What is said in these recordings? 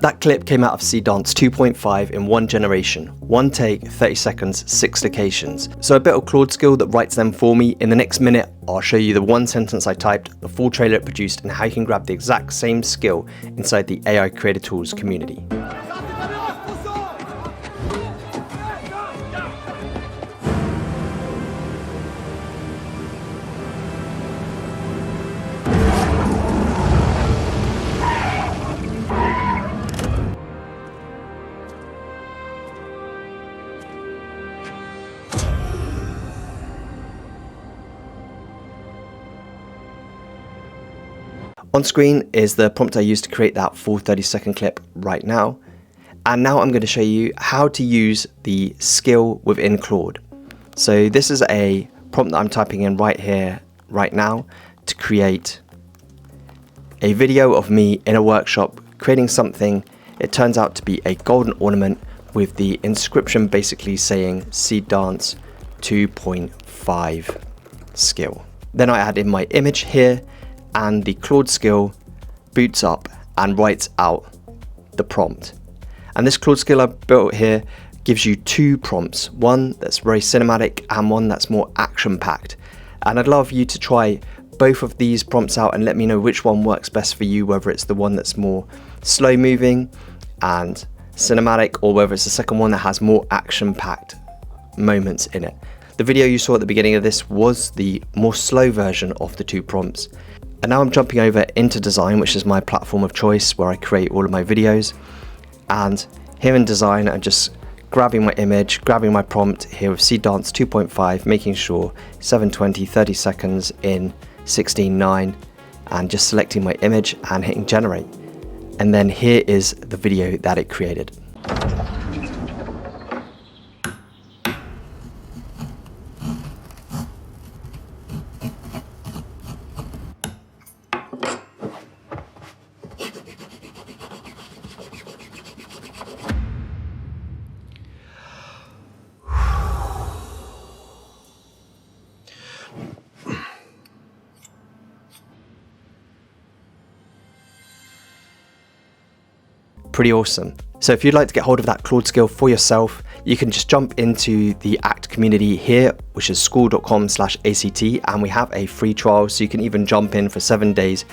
That clip came out of Seedance 2.5 in one generation, one take, 30 seconds, 6 locations. So a bit of Claude skill that writes them for me. In the next minute, I'll show you the one sentence I typed, the full trailer it produced, and how you can grab the exact same skill inside the AI Creator Tools community. On screen is the prompt I used to create that full 30-second clip right now. And now I'm going to show you how to use the skill within Claude. So this is a prompt that I'm typing in right here, right now, to create a video of me in a workshop creating something. It turns out to be a golden ornament with the inscription basically saying Seedance 2.5 skill. Then I add in my image here, and the Claude skill boots up and writes out the prompt. And this Claude skill I built here gives you two prompts, one that's very cinematic and one that's more action-packed. And I'd love you to try both of these prompts out and let me know which one works best for you, whether it's the one that's more slow-moving and cinematic, or whether it's the second one that has more action-packed moments in it. The video you saw at the beginning of this was the more slow version of the two prompts. And now I'm jumping over into Dzine, which is my platform of choice where I create all of my videos. And here in Dzine, I'm just grabbing my image, grabbing my prompt here with Seedance 2.5, making sure 720, 30 seconds in 16:9, and just selecting my image and hitting generate. And then here is the video that it created. Pretty awesome. So if you'd like to get hold of that Claude skill for yourself, you can just jump into the ACT community here, which is school.com/ACT, and we have a free trial, so you can even jump in for 7 days,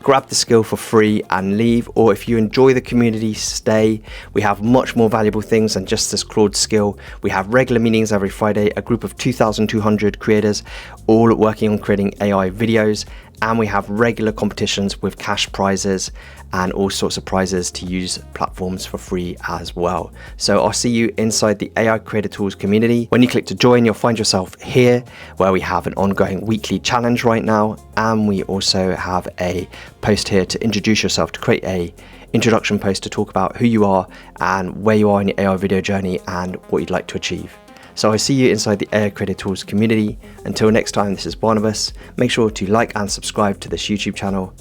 grab the skill for free and leave. Or if you enjoy the community, stay. We have much more valuable things than just this Claude skill. We have regular meetings every Friday, a group of 2,200 creators, all working on creating AI videos. And we have regular competitions with cash prizes and all sorts of prizes to use platforms for free as well. So I'll see you inside the AI Creator Tools community. When you click to join, you'll find yourself here where we have an ongoing weekly challenge right now. And we also have a post here to introduce yourself, to create a introduction post to talk about who you are and where you are in your AI video journey and what you'd like to achieve. So I see you inside the AI Creator Tools community. Until next time, this is Barnabas. Make sure to like and subscribe to this YouTube channel.